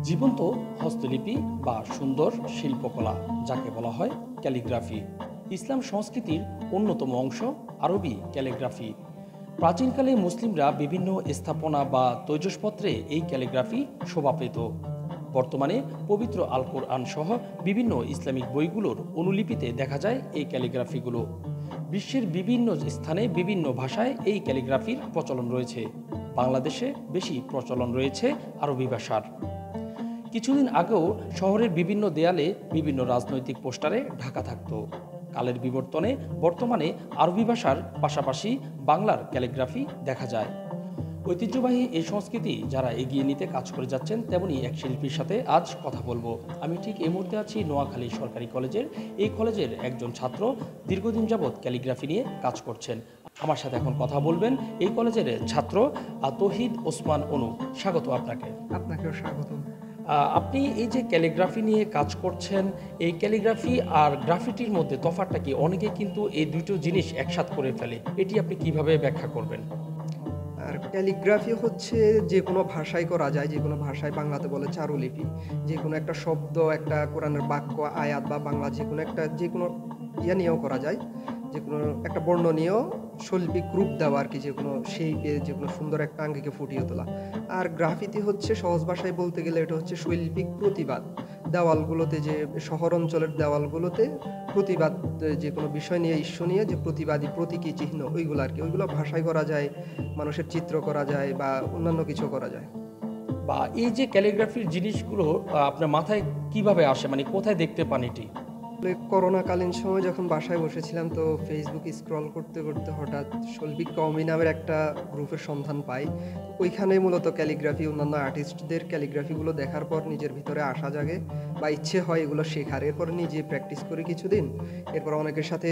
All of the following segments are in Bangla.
জীবন্ত হস্তলিপি বা সুন্দর শিল্পকলা, যাকে বলা হয় ক্যালিগ্রাফি, ইসলাম সংস্কৃতির অন্যতম অংশ। আরবি ক্যালিগ্রাফি প্রাচীনকালে মুসলিমরা বিভিন্ন স্থাপনা বা তৈজসপত্রে এই ক্যালিগ্রাফি শোভা পেত। বর্তমানে পবিত্র আল কোরআন সহ বিভিন্ন ইসলামিক বইগুলোর অনুলিপিতে দেখা যায় এই ক্যালিগ্রাফিগুলো। বিশ্বের বিভিন্ন স্থানে বিভিন্ন ভাষায় এই ক্যালিগ্রাফির প্রচলন রয়েছে। বাংলাদেশে বেশি প্রচলন রয়েছে আরবি ভাষার। কিছুদিন আগেও শহরের বিভিন্ন দেয়ালে বিভিন্ন রাজনৈতিক পোস্টারে ঢাকা থাকত। কালের বিবর্তনে বর্তমানে আরবি ভাষার পাশাপাশি বাংলার ক্যালিগ্রাফি দেখা যায়। ঐতিহ্যবাহী এই সংস্কৃতি যারা এগিয়ে নিতে কাজ করে যাচ্ছেন, তেমনি এক শিল্পীর সাথে আজ কথা বলবো। আমি ঠিক এই মুহূর্তে আছি নোয়াখালী সরকারি কলেজের। এই কলেজের একজন ছাত্র দীর্ঘদিন যাবৎ ক্যালিগ্রাফি নিয়ে কাজ করছেন। আমার সাথে এখন কথা বলবেন এই কলেজের ছাত্র তৌহিদ ওসমান অনু। স্বাগত আপনাকে। আপনাকেও স্বাগত। আপনি এই যে ক্যালিগ্রাফি নিয়ে কাজ করছেন, এই ক্যালিগ্রাফি আর গ্রাফিটির মধ্যে তফাৎটা কি? অনেকে কিন্তু এই দুটো জিনিস একসাথ করে ফেলে, এটি আপনি কিভাবে ব্যাখ্যা করবেন? আর ক্যালিগ্রাফি হচ্ছে যে কোনো ভাষায় করা যায়, যে কোনো ভাষায়, বাংলাতে বলে চারুলিপি। যে কোনো একটা শব্দ, একটা কোরআনের বাক্য, আয়াত বা বাংলা যে কোনো ইয়া নিয়েও করা যায়। যে কোনো একটা বর্ণ নিয়েও শৈল্পিক রূপ দেওয়া আর কি, যে কোনো শেপে যে কোনো সুন্দর একটা আঙ্গিকে ফুটিয়ে তোলা। আর গ্রাফিতি হচ্ছে সহজ ভাষায় বলতে গেলে এটা হচ্ছে শৈল্পিক প্রতিবাদ। দেওয়ালগুলোতে, যে শহর অঞ্চলের দেওয়ালগুলোতে প্রতিবাদ, যে কোনো বিষয় নিয়ে, ইস্যু নিয়ে যে প্রতিবাদী প্রতীকী চিহ্ন, ওইগুলো আর কি। ওইগুলো ভাষায় করা যায়, মানুষের চিত্র করা যায় বা অন্যান্য কিছু করা যায়। বা এই যে ক্যালিগ্রাফির জিনিসগুলো আপনার মাথায় কিভাবে আসে, মানে কোথায় দেখতে পান এটি? করোনাকালীন সময় যখন বাসায় বসেছিলাম, তো ফেসবুক স্ক্রল করতে করতে হঠাৎ শৈল্পিক কওমি নামের একটা গ্রুপের সন্ধান পাই। ওইখানে মূলত ক্যালিগ্রাফি, অন্যান্য আর্টিস্টদের ক্যালিগ্রাফিগুলো দেখার পর নিজের ভিতরে আশা জাগে বা ইচ্ছে হয় এগুলো শেখার। এরপর নিজে প্র্যাকটিস করি কিছুদিন। এরপর অনেকের সাথে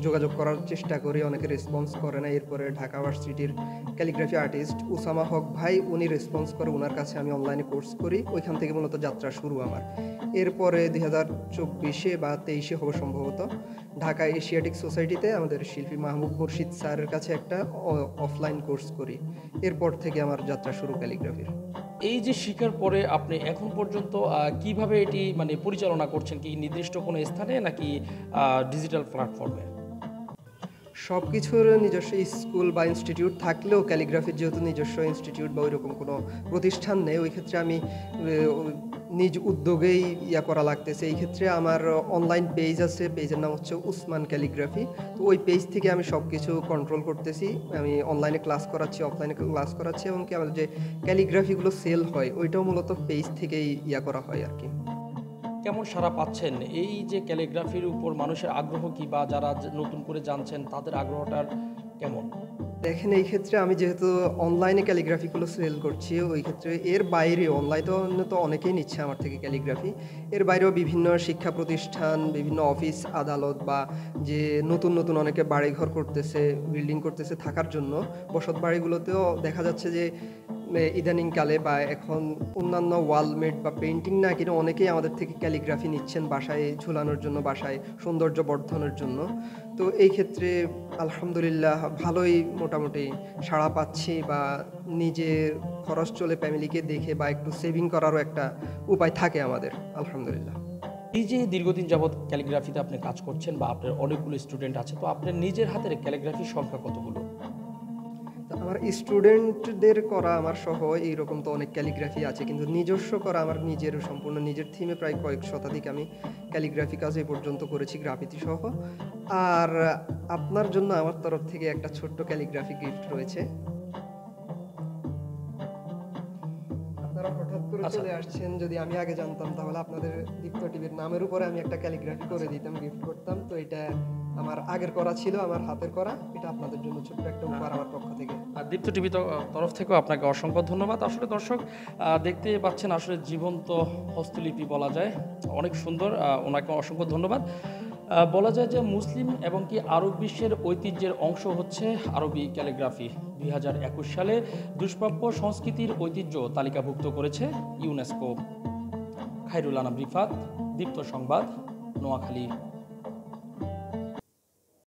যোগাযোগ করার চেষ্টা করি, অনেকে রেসপন্স করে না। এরপরে ঢাকা ভার্সিটির ক্যালিগ্রাফি আর্টিস্ট উসামা হক ভাই, উনি রেসপন্স করে, ওনার কাছে আমি অনলাইনে কোর্স করি। ওইখান থেকে মূলত যাত্রা শুরু আমার। এরপরে 2024 বা 23 হবে সম্ভবত, ঢাকা এশিয়াটিক সোসাইটিতে আমাদের শিল্পী মাহবুব মুর্শিদ স্যারের কাছে একটা অফলাইন কোর্স করি। এরপর থেকে আমার যাত্রা শুরু ক্যালিগ্রাফির। এই যে শিকার পরে আপনি এখন পর্যন্ত কিভাবে এটি মানে পরিচালনা করছেন? কি নির্দিষ্ট কোনো স্থানে নাকি ডিজিটাল প্ল্যাটফর্মে? সব কিছুর নিজস্ব স্কুল বা ইনস্টিটিউট থাকলেও ক্যালিগ্রাফির যেহেতু নিজস্ব ইনস্টিটিউট বা ওইরকম কোনো প্রতিষ্ঠান নেই, ওই ক্ষেত্রে আমি নিজ উদ্যোগেই করা লাগতেছে। এই ক্ষেত্রে আমার অনলাইন পেজ আছে, পেজের নাম হচ্ছে উসমান ক্যালিগ্রাফি। তো ওই পেজ থেকে আমি সব কিছু কন্ট্রোল করতেছি। আমি অনলাইনে ক্লাস করাচ্ছি, অফলাইনে ক্লাস করাচ্ছি, এবং কি আমাদের যে ক্যালিগ্রাফিগুলো সেল হয় ওইটাও মূলত পেজ থেকেই করা হয় আর কি। কেমন সাড়া পাচ্ছেন এই যে ক্যালিগ্রাফির উপর মানুষের আগ্রহ কি, বা যারা নতুন করে জানছেন তাদের আগ্রহটার কেমন? দেখেন, এই ক্ষেত্রে আমি যেহেতু অনলাইনে ক্যালিগ্রাফিগুলো সেল করছি, ওই ক্ষেত্রে এর বাইরেও অনলাইনে তো অনেকেই নিচ্ছে আমার থেকে ক্যালিগ্রাফি। এর বাইরেও বিভিন্ন শিক্ষা প্রতিষ্ঠান, বিভিন্ন অফিস আদালত বা যে নতুন নতুন অনেকে বাড়িঘর করতেছে, বিল্ডিং করতেছে থাকার জন্য, বসত বাড়িগুলোতেও দেখা যাচ্ছে যে ইদানিংকালে বা এখন অন্যান্য ওয়ালমেট বা পেইন্টিং না কিনে অনেকেই আমাদের থেকে ক্যালিগ্রাফি নিচ্ছেন বাসায় ঝুলানোর জন্য, বাসায় সৌন্দর্য বর্ধনের জন্য। তো এই ক্ষেত্রে আলহামদুলিল্লাহ ভালোই মোটামুটি সাড়া পাচ্ছি, বা নিজের খরচ চলে ফ্যামিলিকে দেখে, বা একটু সেভিং করারও একটা উপায় থাকে আমাদের, আলহামদুলিল্লাহ। এই যে দীর্ঘদিন যাবৎ ক্যালিগ্রাফিতে আপনি কাজ করছেন বা আপনার অনেকগুলো স্টুডেন্ট আছে, তো আপনার নিজের হাতের ক্যালিগ্রাফির সংখ্যা কতগুলো? তো আমার স্টুডেন্টদের করা আমার সহ এইরকম তো অনেক ক্যালিগ্রাফি আছে, কিন্তু নিজস্ব করা আমার নিজের, সম্পূর্ণ নিজের থিমে প্রায় কয়েক শতাধিক আমি ক্যালিগ্রাফি কাজ এ পর্যন্ত করেছি, গ্রাফিতি সহ। আর আপনার জন্য আমার তরফ থেকে একটা ছোট্ট ক্যালিগ্রাফি গিফট রয়েছে। আপনারা হঠাৎ করে আচ্ছা। চলে আসছেন, যদি আমি আগে জানতাম তাহলে আপনাদের দীপ্ত টিভির নামের উপরে আমি একটা ক্যালিগ্রাফি করে দিতাম, গিফট করতাম। তো এটা আমার আগের করা ছিল, আমার হাতের করা। এটা আপনাদের জন্য ছোট্ট একটা উপহার আমার পক্ষ থেকে। আর দীপ্ত টিভি তরফ থেকেও আপনাকে অসংখ্য ধন্যবাদ। আসলে দর্শক দেখতে পাচ্ছেন, আসলে জীবন্ত হস্তলিপি বলা যায়, অনেক সুন্দর। ওনাকে অসংখ্য ধন্যবাদ। বলা যায় যে মুসলিম এবং কি আরব বিশ্বের ঐতিহ্যের অংশ হচ্ছে আরবি ক্যালিগ্রাফি। 2021 সালে দুষ্প্রাপ্য সংস্কৃতির ঐতিহ্য তালিকাভুক্ত করেছে ইউনেস্কো। খায়রুল আনাম রিফাত, দীপ্ত সংবাদ, নোয়াখালী।